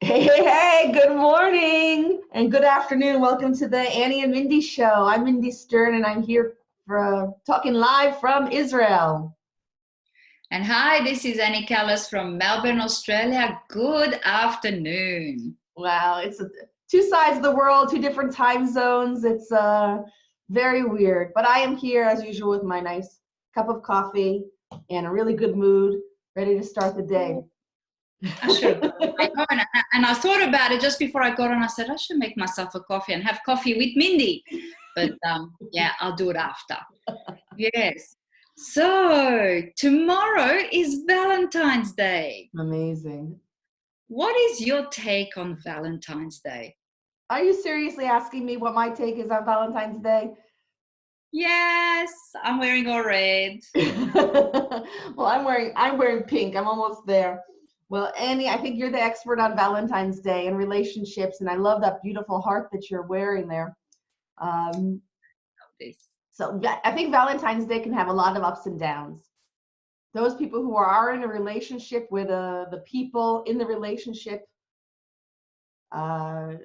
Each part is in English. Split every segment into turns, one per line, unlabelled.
Hey, good morning and good afternoon. Welcome to the Annie and Mindy show. I'm Mindy Stern and I'm here for talking live from Israel.
And hi, this is Annie Callis from Melbourne, Australia. Good afternoon.
Wow, it's two sides of the world, two different time zones. It's very weird, but I am here as usual with my nice cup of coffee and a really good mood, ready to start the day.
I should have got my phone. And I thought about it just before I got on. I said, I should make myself a coffee and have coffee with Mindy. But yeah, I'll do it after. Yes. So tomorrow is Valentine's Day.
Amazing.
What is your take on Valentine's Day?
Are you seriously asking me what my take is on Valentine's Day?
Yes, I'm wearing all red.
Well, I'm wearing pink. I'm almost there. Well, Annie, I think you're the expert on Valentine's Day and relationships, and I love that beautiful heart that you're wearing there. Um,
This.
I think Valentine's Day can have a lot of ups and downs. Those people who are in a relationship with the people in the relationship uh,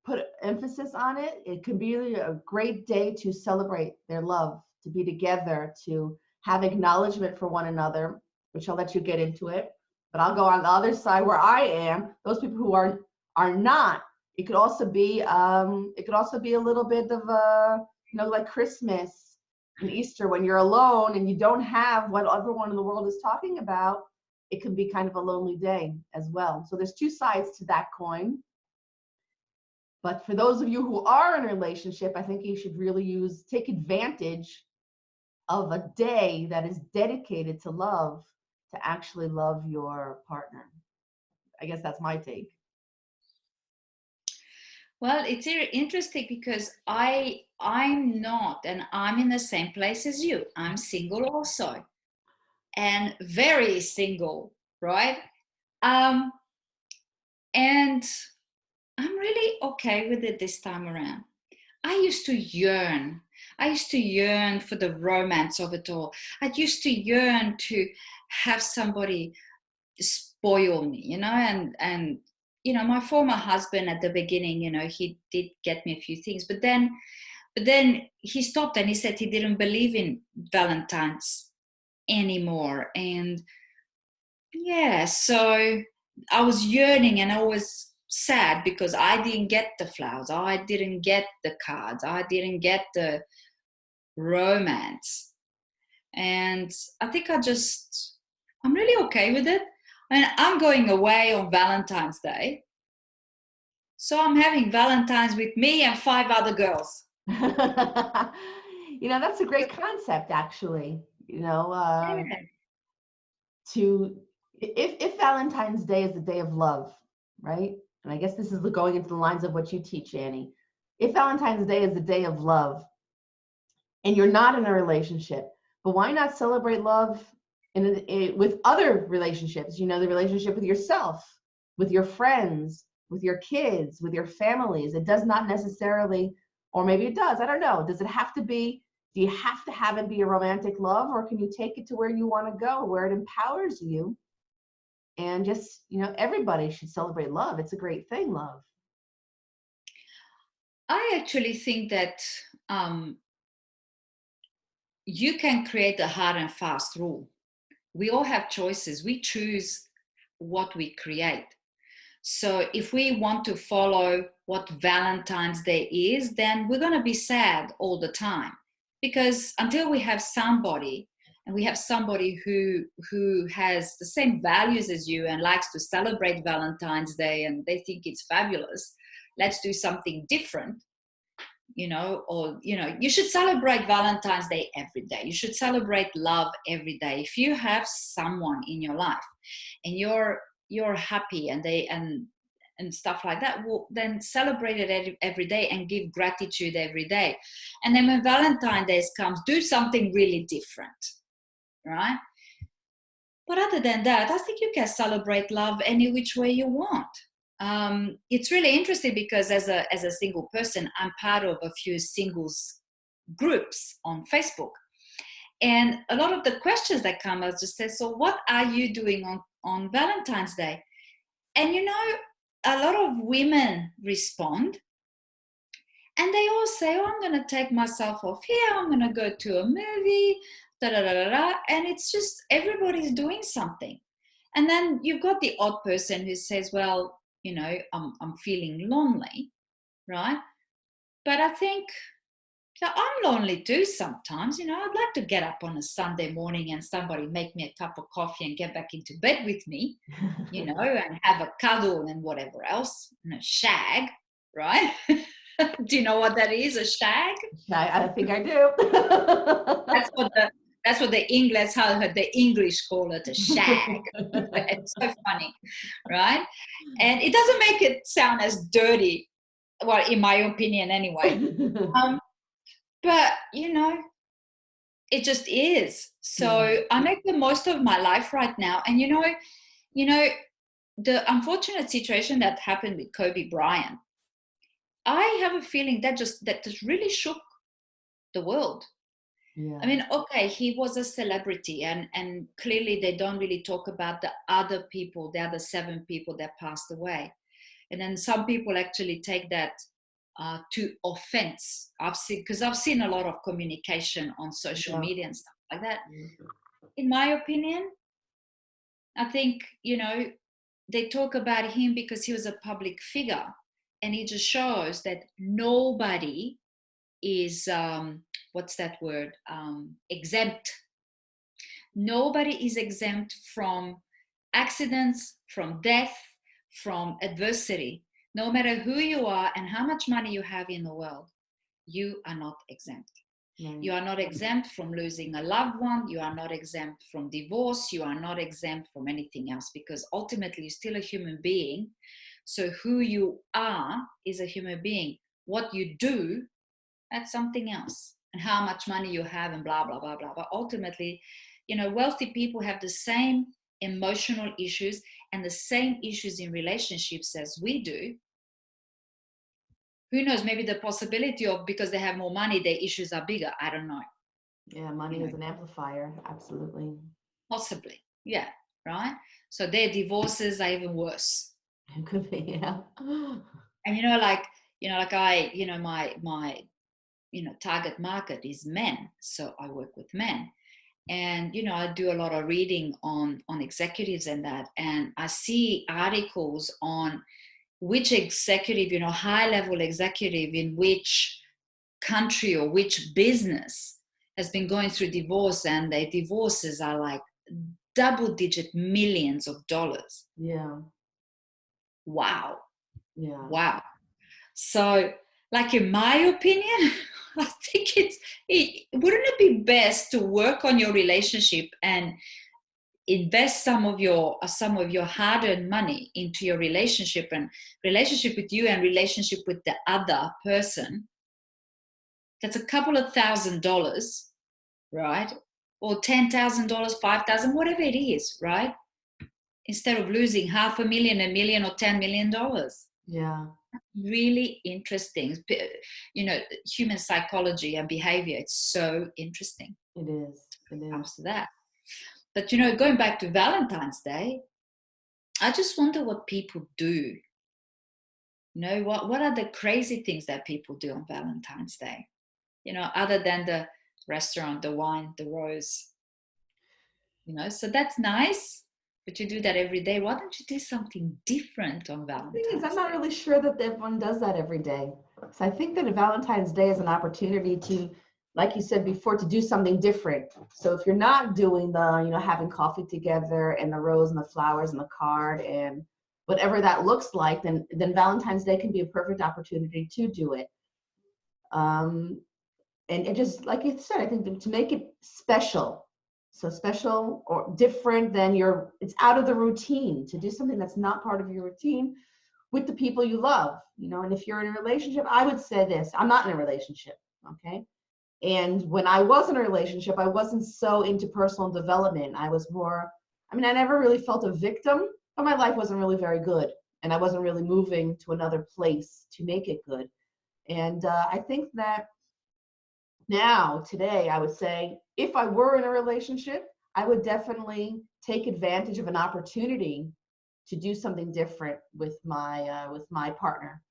put emphasis on it. It can be a great day to celebrate their love, to be together, to have acknowledgement for one another, which I'll let you get into it. But I'll go on the other side where I am. Those people who are not. It could also be a little bit of like Christmas and Easter when you're alone and you don't have what everyone in the world is talking about. It can be kind of a lonely day as well. So there's two sides to that coin. But for those of you who are in a relationship, I think you should really take advantage of a day that is dedicated to love, to actually love your partner. I guess that's my take.
Well, it's interesting because I'm not, and I'm in the same place as you. I'm single also, and very single, right? Um, and I'm really okay with it this time around. I used to yearn. I used to yearn for the romance of it all. I used to yearn to have somebody spoil me, and my former husband at the beginning, he did get me a few things, but then he stopped and he said he didn't believe in Valentine's anymore. And yeah, so I was yearning and I was sad because I didn't get the flowers, I didn't get the cards, I didn't get the romance. And I think I'm really okay with it. And I'm going away on Valentine's Day. So I'm having Valentine's with me and 5 other girls.
That's a great concept, actually.
Yeah.
To if Valentine's Day is the day of love, right? And I guess this is going into the lines of what you teach, Annie. If Valentine's Day is the day of love, and you're not in a relationship, but why not celebrate love with other relationships? The relationship with yourself, with your friends, with your kids, with your families. It does not necessarily, or maybe it does, I don't know. Does it have to be, do you have to have it be a romantic love, or can you take it to where you want to go, where it empowers you? And just, everybody should celebrate love. It's a great thing, love.
I actually think that you can create a hard and fast rule. We all have choices. We choose what we create. So if we want to follow what Valentine's Day is, then we're going to be sad all the time. Because until we have somebody, and we have somebody who has the same values as you and likes to celebrate Valentine's Day and they think it's fabulous, let's do something different. You should celebrate Valentine's Day every day. You should celebrate love every day. If you have someone in your life and you're happy and stuff like that, well, then celebrate it every day and give gratitude every day. And then when Valentine's Day comes, do something really different, right? But other than that, I think you can celebrate love any which way you want. It's really interesting because as a single person, I'm part of a few singles groups on Facebook. And a lot of the questions that come out just say, so what are you doing on Valentine's Day? And a lot of women respond, and they all say, oh, I'm going to take myself off here, I'm going to go to a movie, da da da da da. And it's just everybody's doing something. And then you've got the odd person who says, well, I'm feeling lonely, right? But I think, so I'm lonely too sometimes. I'd like to get up on a Sunday morning and somebody make me a cup of coffee and get back into bed with me, and have a cuddle and whatever else, and a shag, right? Do you know what that is, a shag?
I think I do.
That's what the English call it, a shag. It's so funny, right? And it doesn't make it sound as dirty, well, in my opinion anyway. But it just is. So I make the most of my life right now. And the unfortunate situation that happened with Kobe Bryant, I have a feeling that just really shook the world.
Yeah.
I mean, okay, he was a celebrity, and clearly they don't really talk about the other people, the other 7 people that passed away. And then some people actually take that to offense. I've seen a lot of communication on social media and stuff like that. In my opinion, I think, they talk about him because he was a public figure, and it just shows that nobody is, what's that word, exempt. Nobody is exempt from accidents, from death, from adversity. No matter who you are and how much money you have in the world, you are not exempt. Right. You are not exempt from losing a loved one. You are not exempt from divorce. You are not exempt from anything else, because ultimately you're still a human being. So who you are is a human being. What you do, that's something else. And how much money you have and blah, blah, blah, blah. But ultimately, wealthy people have the same emotional issues and the same issues in relationships as we do. Who knows, maybe the possibility of, because they have more money, their issues are bigger. I don't know.
Yeah, money is an amplifier. Absolutely.
Possibly. Yeah. Right. So their divorces are even worse.
It could be, yeah.
And my target market is men. So I work with men. And I do a lot of reading on executives and that, and I see articles on which executive, high level executive in which country or which business has been going through divorce, and their divorces are like double-digit millions of dollars.
Yeah.
Wow.
Yeah.
Wow. So, like, in my opinion, I think wouldn't it be best to work on your relationship and invest some of your hard-earned money into your relationship, and relationship with you and relationship with the other person? That's a couple of $1,000, right? Or $10,000, $5,000, whatever it is, right? Instead of losing $500,000, $1 million, or $10 million.
Yeah.
Really interesting. Human psychology and behavior, it's so interesting.
It is. It is.
Comes to that. But going back to Valentine's Day, I just wonder what people do. What are the crazy things that people do on Valentine's Day? Other than the restaurant, the wine, the rose. So that's nice. But you do that every day. Why don't you do something different on Valentine's Day?
The thing is, I'm not really sure that everyone does that every day. So I think that Valentine's Day is an opportunity to, like you said before, to do something different. So if you're not doing the, having coffee together and the rose and the flowers and the card and whatever that looks like, then Valentine's Day can be a perfect opportunity to do it. And it just, like you said, I think to make it special. So special or different than it's out of the routine, to do something that's not part of your routine with the people you love, and if you're in a relationship, I would say this: I'm not in a relationship, okay? And when I was in a relationship, I wasn't so into personal development. I was more, I never really felt a victim, but my life wasn't really very good. And I wasn't really moving to another place to make it good. And I think that now, today, I would say if I were in a relationship, I would definitely take advantage of an opportunity to do something different with my partner.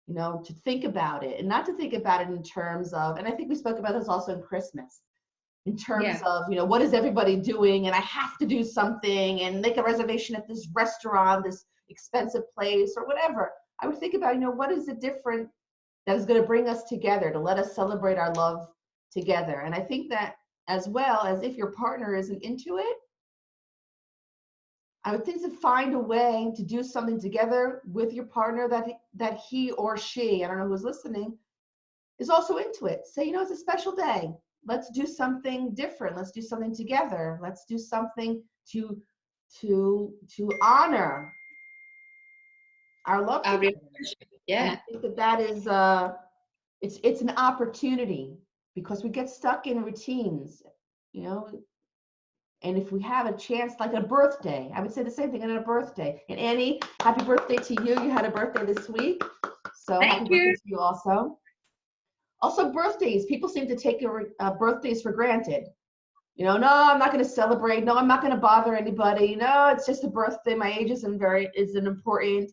You know, to think about it, and not to think about it in terms of, and I think we spoke about this also in Christmas, in terms
Yeah.
of, you know, what is everybody doing and I have to do something and make a reservation at this restaurant, this expensive place or whatever. I would think about, you know, what is it different that is going to bring us together, to let us celebrate our love together. And I think that, as well as if your partner isn't into it, I would think to find a way to do something together with your partner that he or she, I don't know who's listening, is also into it. Say, you know, it's a special day. Let's do something different. Let's do something together. Let's do something to honor our love
Our
together.
relationship.
And
Yeah.
I think that that is it's an opportunity, because we get stuck in routines, you know. And if we have a chance, like a birthday, I would say the same thing on a birthday. And Annie, happy birthday to you. You had a birthday this week. So happy
Thank
birthday
you.
to you also. Also, birthdays. People seem to take your birthdays for granted. You know, no, I'm not going to celebrate. No, I'm not going to bother anybody. No, it's just a birthday. My age isn't important.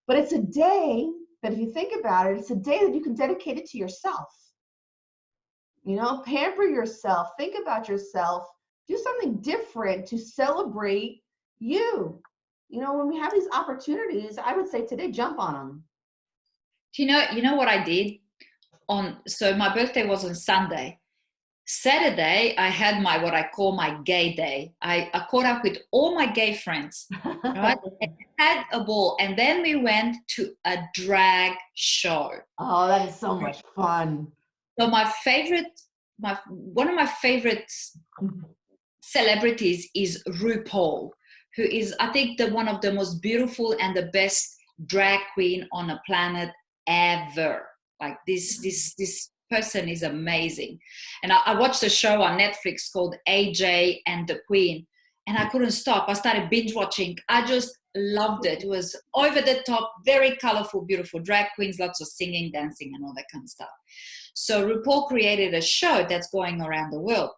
But it's a day that, if you think about it, it's a day that you can dedicate it to yourself. You know, pamper yourself. Think about yourself. Do something different to celebrate you. You know, when we have these opportunities, I would say today, jump on them.
You know what I did so my birthday was on Sunday. Saturday, I had my what I call my gay day. I caught up with all my gay friends, right? And had a ball, and then we went to a drag show.
Oh, that is so much fun.
So one of my favorite celebrities is RuPaul, who is, I think, the one of the most beautiful and the best drag queen on the planet ever. Like this person is amazing. And I watched a show on Netflix called AJ and the Queen, and I couldn't stop. I started binge watching. I just loved it. It was over the top, very colorful, beautiful drag queens, lots of singing, dancing, and all that kind of stuff. So RuPaul created a show that's going around the world.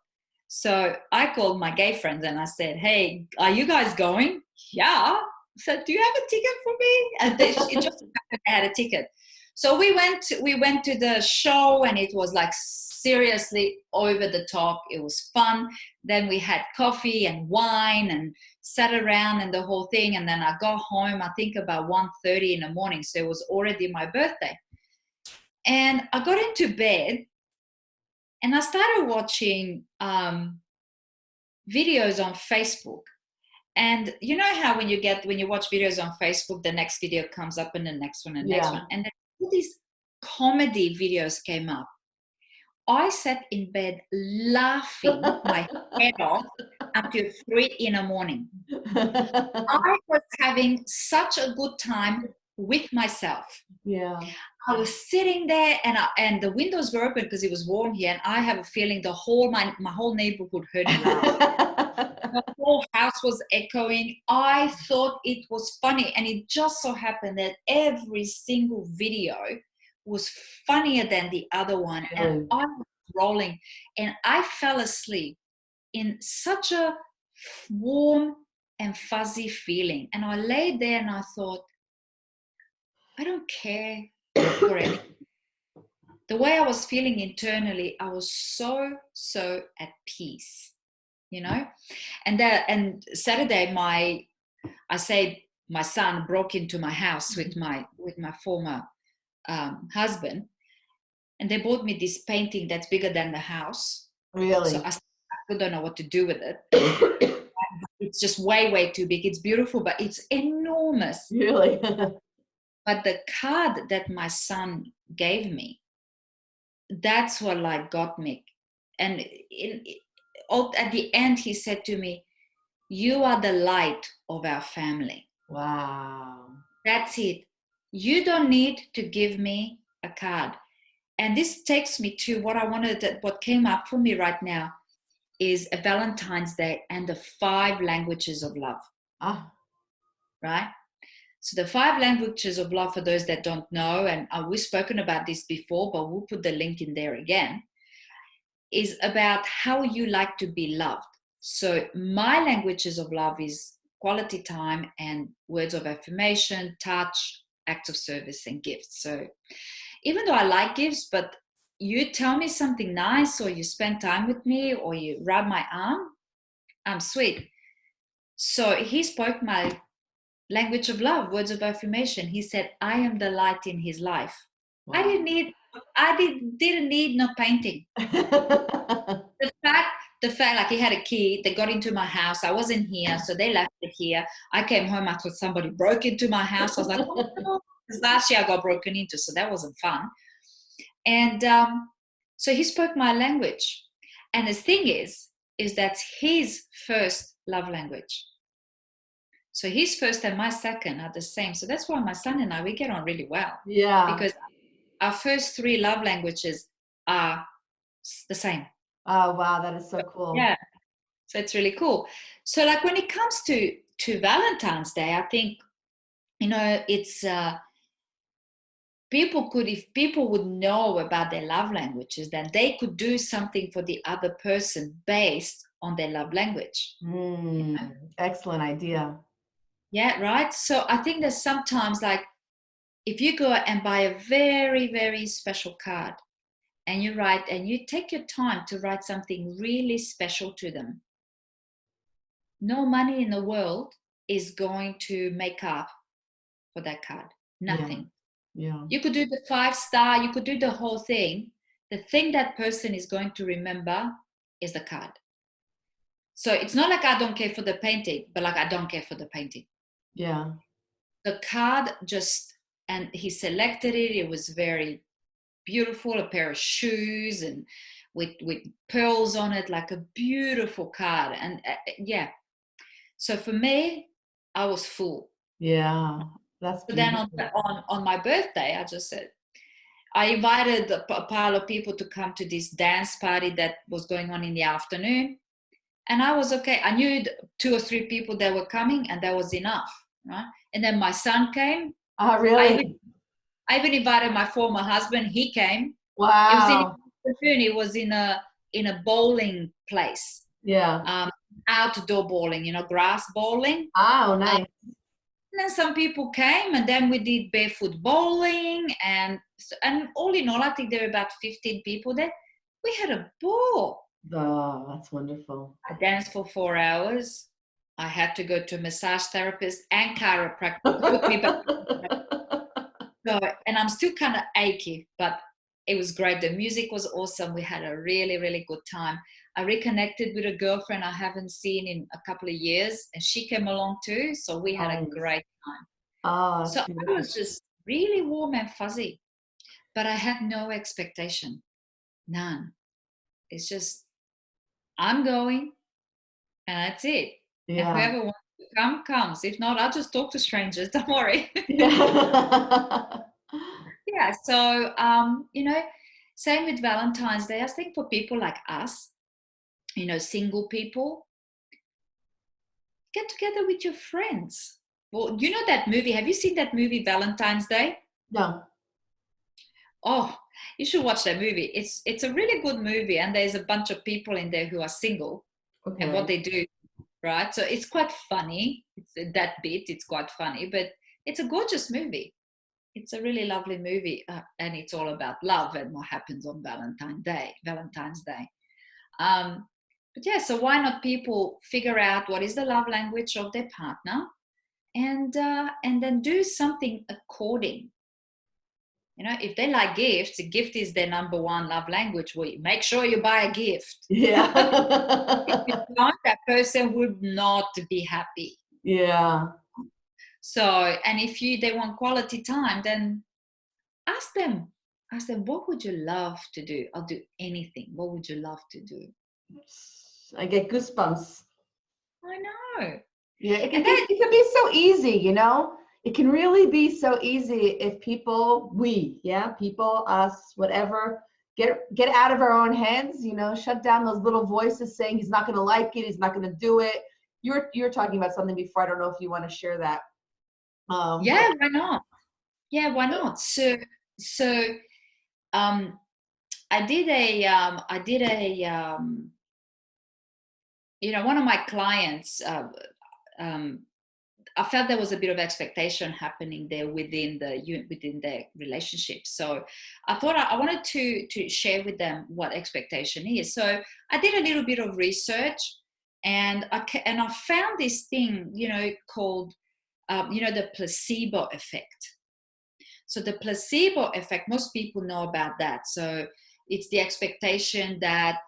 So I called my gay friends and I said, hey, are you guys going? Yeah. I said, do you have a ticket for me? And it just happened I had a ticket. So we went to the show, and it was like seriously over the top. It was fun. Then we had coffee and wine and sat around and the whole thing. And then I got home, I think about 1:30 in the morning. So it was already my birthday. And I got into bed and I started watching videos on Facebook. And you know how when you watch videos on Facebook, the next video comes up and the next one and the next one. And then all these comedy videos came up. I sat in bed laughing my head off until 3 in the morning. I was having such a good time with myself.
Yeah.
I was sitting there, and the windows were open because it was warm here, and I have a feeling my whole neighborhood heard me laugh. The whole house was echoing. I thought it was funny, and it just so happened that every single video was funnier than the other one, and I was rolling, and I fell asleep in such a warm and fuzzy feeling. And I laid there and I thought, I don't care for anything. The way I was feeling internally, I was so at peace, you know. And Saturday, my son broke into my house with my former husband, and they bought me this painting that's bigger than the house.
Really?
So I still don't know what to do with it. It's just way too big. It's beautiful, but it's enormous.
Really?
But the card that my son gave me, that's what like got me. And at the end, he said to me, you are the light of our family.
Wow.
That's it. You don't need to give me a card. And this takes me to what came up for me right now is a Valentine's Day and the 5 languages of love. Right? So the 5 languages of love, for those that don't know, and we've spoken about this before, but we'll put the link in there again, is about how you like to be loved. So my languages of love is quality time and words of affirmation, touch, acts of service, and gifts. So even though I like gifts, but you tell me something nice, or you spend time with me, or you rub my arm, I'm sweet. So he spoke my language of love, words of affirmation. He said, I am the light in his life.
Wow.
Didn't need no painting. The fact, like he had a key, they got into my house. I wasn't here, so they left it here. I came home, I thought somebody broke into my house. I was like, oh no, because last year I got broken into, so that wasn't fun. And so he spoke my language. And the thing is that's his first love language. So his first and my second are the same. So that's why my son and I, we get on really well.
Yeah.
Because our first 3 love languages are the same.
Oh, wow. That is so cool.
Yeah. So it's really cool. So like when it comes to Valentine's Day, I think, it's if people would know about their love languages, then they could do something for the other person based on their love language.
Excellent idea.
Yeah, right. So I think that sometimes, like, if you go and buy a very, very special card and you take your time to write something really special to them, no money in the world is going to make up for that card. Nothing.
Yeah.
You could do the 5-star, you could do the whole thing. The thing that person is going to remember is the card. So it's not like I don't care for the painting, but like I don't care for the painting.
Yeah.
The card and he selected it. It was very beautiful, a pair of shoes and with pearls on it, like a beautiful card. And yeah. So for me, I was full.
Yeah. That's beautiful.
Then on my birthday, I just said, I invited a pile of people to come to this dance party that was going on in the afternoon. And I was okay. I knew 2 or 3 people that were coming, and that was enough, right? And then my son came.
Really?
I even invited my former husband. He came.
Wow.
It was in the afternoon. It was in a bowling place.
Yeah.
Outdoor bowling, grass bowling.
Oh, nice.
And then some people came, and then we did barefoot bowling, and all in all, I think there were about 15 people there. We had a ball.
Oh, that's wonderful.
I danced for 4 hours. I had to go to a massage therapist and chiropractor to put me back. So, and I'm still kind of achy, but it was great. The music was awesome. We had a really, really good time. I reconnected with a girlfriend I haven't seen in a couple of years, and she came along too. So we had a great time.
Oh,
so
beautiful.
I was just really warm and fuzzy, but I had no expectation, none. It's just, I'm going, and that's it.
Yeah.
And whoever wants to come, comes. If not, I'll just talk to strangers. Don't worry.
Yeah.
Yeah. So, same with Valentine's Day. I think for people like us, single people, get together with your friends. Well, you know that movie. Have you seen that movie, Valentine's Day?
No.
Oh, you should watch that movie. It's a really good movie, and there's a bunch of people in there who are single, and what they do, right? So it's quite funny. It's quite funny, but it's a gorgeous movie. It's a really lovely movie, and it's all about love and what happens on Valentine's Day. But yeah, so why not people figure out what is the love language of their partner, and then do something according. If they like gifts, a gift is their number 1 love language. Well, make sure you buy a gift.
Yeah.
If you don't, that person would not be happy.
Yeah.
So, and if they want quality time, then ask them, what would you love to do? I'll do anything. What would you love to do?
I get goosebumps.
I know.
Yeah, it can be so easy, It can really be so easy if people, us, whatever, get out of our own heads, shut down those little voices saying he's not going to like it, he's not going to do it. You're talking about something before. I don't know if you want to share that.
Yeah, why not? Yeah, why not? So, I did one of my clients I felt there was a bit of expectation happening there within their relationship. So I thought I wanted to share with them what expectation is. So I did a little bit of research, and I found this thing, called the placebo effect. So the placebo effect, most people know about that. So it's the expectation that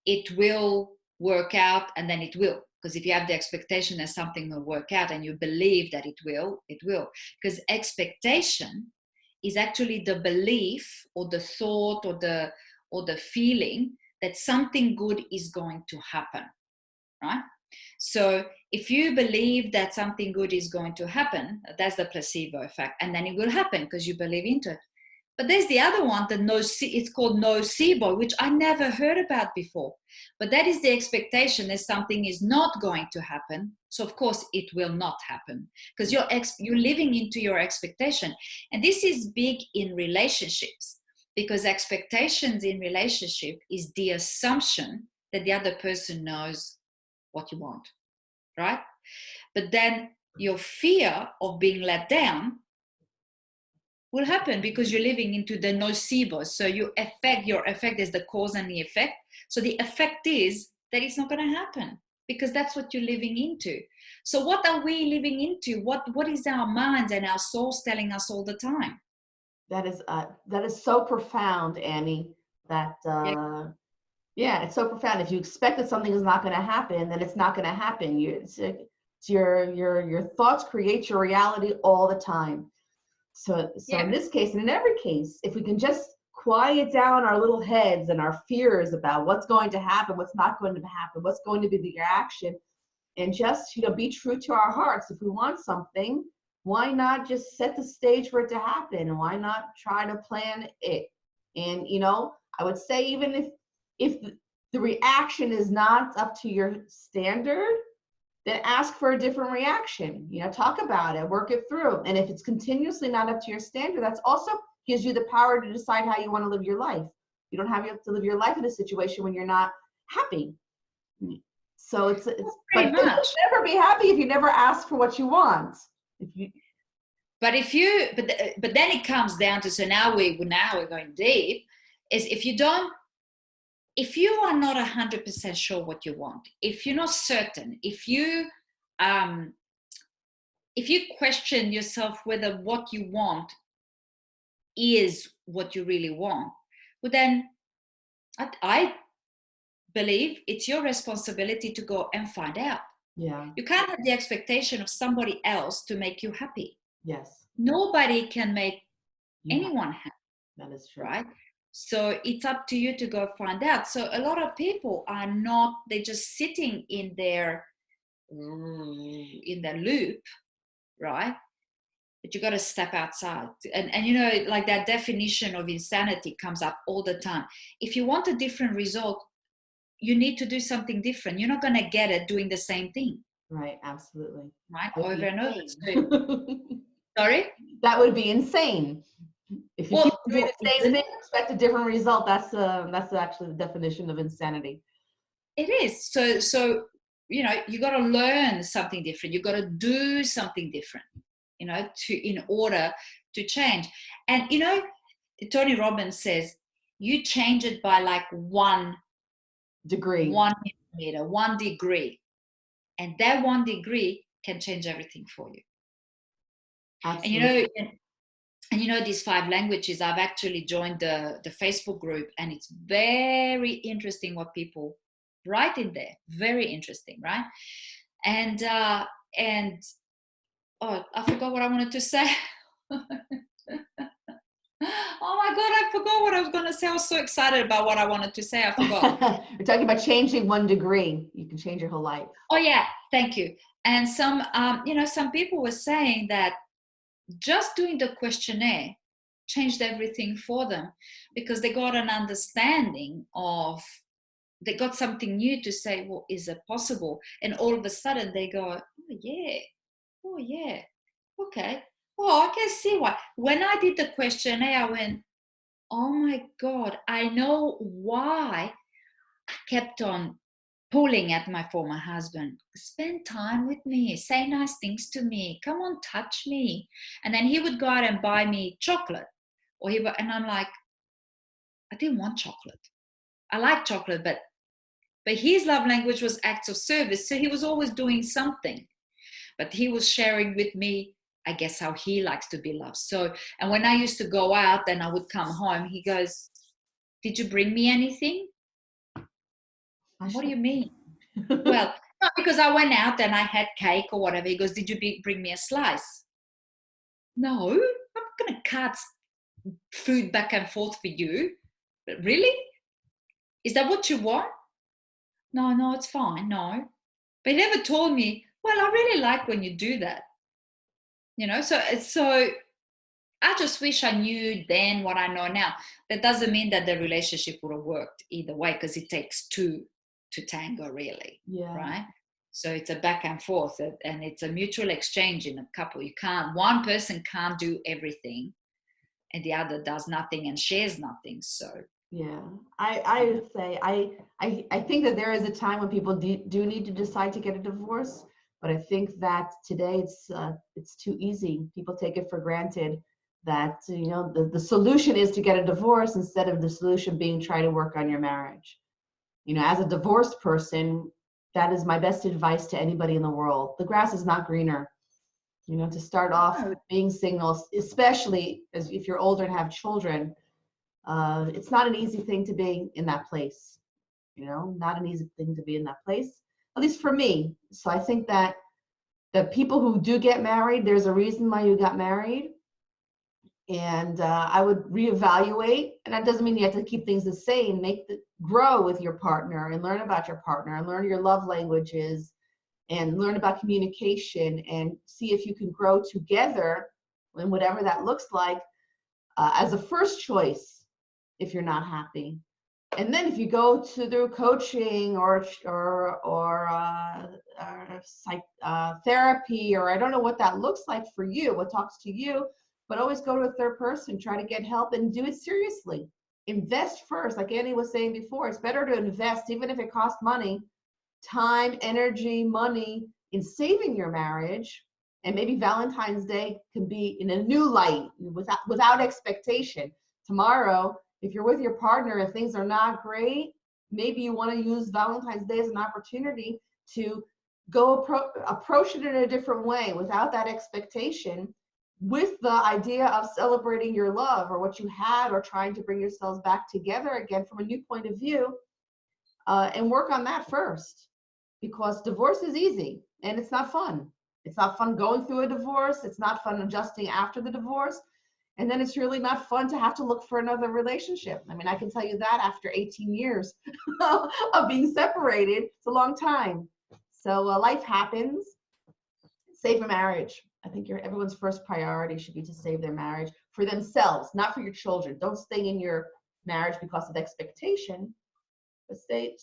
it will work out, and then it will. Because if you have the expectation that something will work out and you believe that it will, it will. Because expectation is actually the belief or the thought or the feeling that something good is going to happen, right? So if you believe that something good is going to happen, that's the placebo effect, and then it will happen because you believe into it. But there's the other one, it's called nocebo, which I never heard about before. But that is the expectation that something is not going to happen. So of course it will not happen because you're living into your expectation. And this is big in relationships, because expectations in relationship is the assumption that the other person knows what you want, right? But then your fear of being let down will happen because you're living into the nocebo. So your effect is the cause and the effect. So the effect is that it's not going to happen because that's what you're living into. So what are we living into? What is our minds and our souls telling us all the time?
That is so profound, Annie. That yeah, it's so profound. If you expect that something is not going to happen, then it's not going to happen. It's your thoughts create your reality all the time. So in this case, and in every case, if we can just quiet down our little heads and our fears about what's going to happen, what's not going to happen, what's going to be the reaction, and just be true to our hearts. If we want something, why not just set the stage for it to happen? And why not try to plan it? And I would say, even if the reaction is not up to your standard, then ask for a different reaction. Talk about it, work it through. And if it's continuously not up to your standard, that's also gives you the power to decide how you want to live your life. You don't have to live your life in a situation when you're not happy. So it's but you'll never be happy if you never ask for what you want.
But then it comes down to, so now we're going deep, is if you are not 100% sure what you want, if you're not certain, if you question yourself whether what you want is what you really want, well then I believe it's your responsibility to go and find out.
Yeah.
You can't have the expectation of somebody else to make you happy.
Yes.
Nobody can make anyone happy.
That is true.
Right? So it's up to you to go find out. So a lot of people they're just sitting in their loop, right? But you got to step outside. And like that definition of insanity comes up all the time. If you want a different result, you need to do something different. You're not going to get it doing the same thing.
Right, absolutely.
Right, over and over. Sorry?
That would be insane. If you keep doing the same thing, expect a different result. That's actually the definition of insanity.
It is. So you got to learn something different. You got to do something different, in order to change. And Tony Robbins says you change it by like 1
degree,
1 millimeter, 1 degree, and that 1 degree can change everything for you.
Absolutely.
And these 5 languages, I've actually joined the Facebook group, and it's very interesting what people write in there. Very interesting, right? And I forgot what I wanted to say. Oh my God, I forgot what I was going to say. I was so excited about what I wanted to say. I forgot.
We're talking about changing 1 degree. You can change your whole life.
Oh yeah, thank you. And some people were saying that just doing the questionnaire changed everything for them, because they got an understanding they got something new to say, well, is it possible? And all of a sudden they go, oh yeah, okay. Oh, I can see why. When I did the questionnaire, I went, oh my God, I know why I kept on pulling at my former husband, spend time with me, say nice things to me, come on, touch me. And then he would go out and buy me chocolate. And I'm like, I didn't want chocolate. I like chocolate, but his love language was acts of service. So he was always doing something, but he was sharing with me, I guess, how he likes to be loved. So, and when I used to go out and I would come home, he goes, did you bring me anything? What do you mean? Well, no, because I went out and I had cake or whatever. He goes, did you bring me a slice? No, I'm not going to cut food back and forth for you. But really? Is that what you want? No, it's fine. No. But he never told me, well, I really like when you do that. So I just wish I knew then what I know now. That doesn't mean that the relationship would have worked either way, because it takes two to tango, really.
Yeah.
Right? So it's a back and forth, and it's a mutual exchange in a couple. One person can't do everything and the other does nothing and shares nothing. So
yeah, I would say I think that there is a time when people do need to decide to get a divorce, but I think that today it's too easy. People take it for granted that the solution is to get a divorce instead of the solution being try to work on your marriage. As a divorced person, that is my best advice to anybody in the world. The grass is not greener. To start off being single, especially as if you're older and have children, it's not an easy thing to be in that place. Not an easy thing to be in that place, at least for me. So I think that the people who do get married, there's a reason why you got married. And I would reevaluate, and that doesn't mean you have to keep things the same. Grow with your partner and learn about your partner and learn your love languages and learn about communication and see if you can grow together in whatever that looks like, as a first choice if you're not happy. And then if you go through coaching or therapy, or I don't know what that looks like for you, what talks to you, but always go to a third person, try to get help and do it seriously. Invest first. Like Annie was saying before, it's better to invest, even if it costs money, time, energy, money, in saving your marriage. And maybe Valentine's Day can be in a new light, without expectation. Tomorrow, if you're with your partner and things are not great, maybe you want to use Valentine's Day as an opportunity to go approach it in a different way, without that expectation, with the idea of celebrating your love or what you had, or trying to bring yourselves back together again from a new point of view, and work on that first. Because divorce is easy and it's not fun. It's not fun going through a divorce. It's not fun adjusting after the divorce. And then it's really not fun to have to look for another relationship. I mean, I can tell you that after 18 years of being separated, it's a long time. So life happens. Save a marriage. I think everyone's first priority should be to save their marriage for themselves, not for your children. Don't stay in your marriage because of expectation, but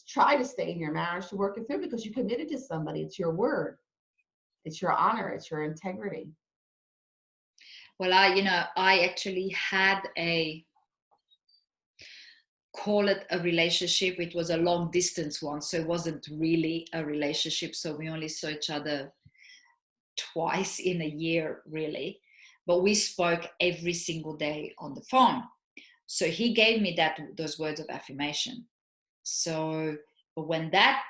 try to stay in your marriage to work it through, because you committed to somebody. It's your word. It's your honor. It's your integrity.
Well, I actually had call it a relationship. It was a long distance one, so it wasn't really a relationship. So we only saw each other twice in a year, really. But we spoke every single day on the phone. So he gave me those words of affirmation. So, but when that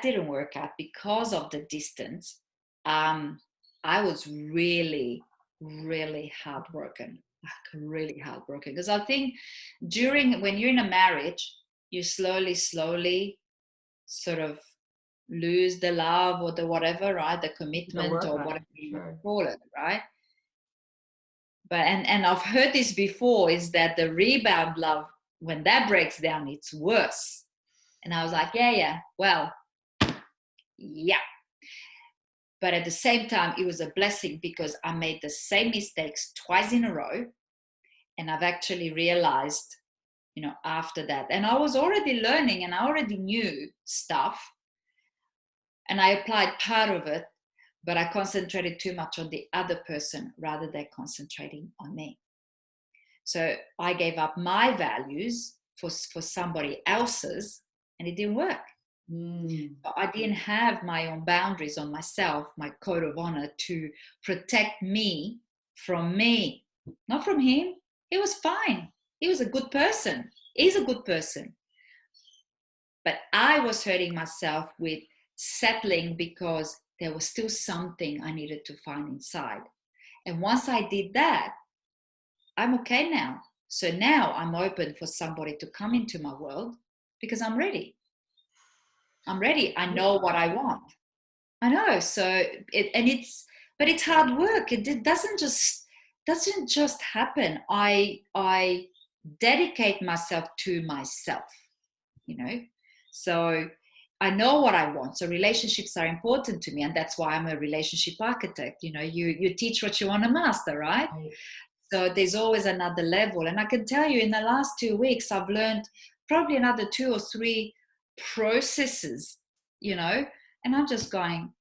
didn't work out because of the distance, I was really, really heartbroken, like really heartbroken. Because I think when you're in a marriage, you slowly sort of lose the love or the whatever, right? The commitment or whatever you call it, right? But and I've heard this before, is that the rebound love, when that breaks down, it's worse. And I was like, well, yeah. But at the same time, it was a blessing, because I made the same mistakes twice in a row. And I've actually realized, after that, and I was already learning and I already knew stuff. And I applied part of it, but I concentrated too much on the other person rather than concentrating on me. So I gave up my values for somebody else's, and it didn't work. So I didn't have my own boundaries on myself, my code of honor to protect me from me, not from him. He was fine. He was a good person. He's a good person. But I was hurting myself with settling because there was still something I needed to find inside. And once I did that, I'm okay now. So now I'm open for somebody to come into my world because I'm ready. I'm ready. I know what I want. I know. So but it's hard work. It doesn't just happen. I dedicate myself to myself, you know. So I know what I want. So relationships are important to me, and that's why I'm a relationship architect. You know, you teach what you want to master, right? So there's always another level. And I can tell you in the last 2 weeks, I've learned probably another 2 or 3 processes, you know, and I'm just going,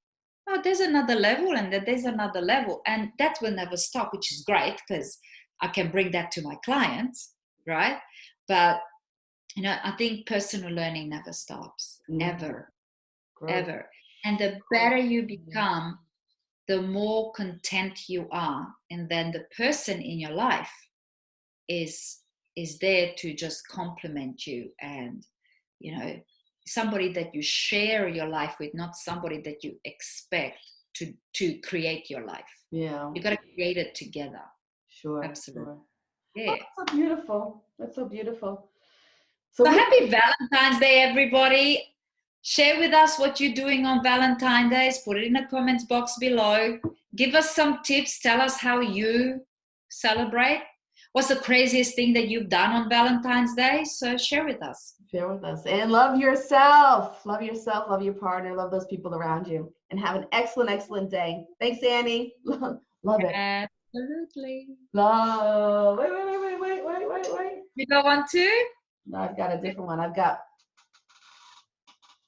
oh, there's another level and there's another level. And that will never stop, which is great because I can bring that to my clients, right? But, you know, I think personal learning never stops, ever, ever. And the better you become, the more content you are, and then the person in your life is there to just complement you, and you know, somebody that you share your life with, not somebody that you expect to create your life.
Yeah,
You got to create it together.
sure.
Absolutely.
Sure.
Yeah.
Oh, that's so beautiful. That's so beautiful. So
So happy Valentine's Day, everybody. Share with us what you're doing on Valentine's Day. Put it in the comments box below. Give us some tips. Tell us how you celebrate. What's the craziest thing that you've done on Valentine's Day? So share with us.
share with us. And love yourself. Love yourself. Love your partner. Love those people around you. And have an excellent, excellent day. Thanks, Annie. Love it.
Absolutely.
Love. Wait.
You got one too?
No, I've got a different one. I've got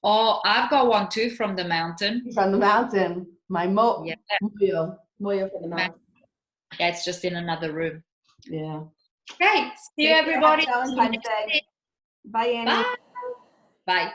Oh, I've got one too from the mountain.
from the mountain. My
Yeah.
Moyo from the mountain.
Yeah, it's just in another room.
Yeah.
Okay. See you, everybody.
Happy Valentine's Day. Bye, Annie.
Bye. Bye.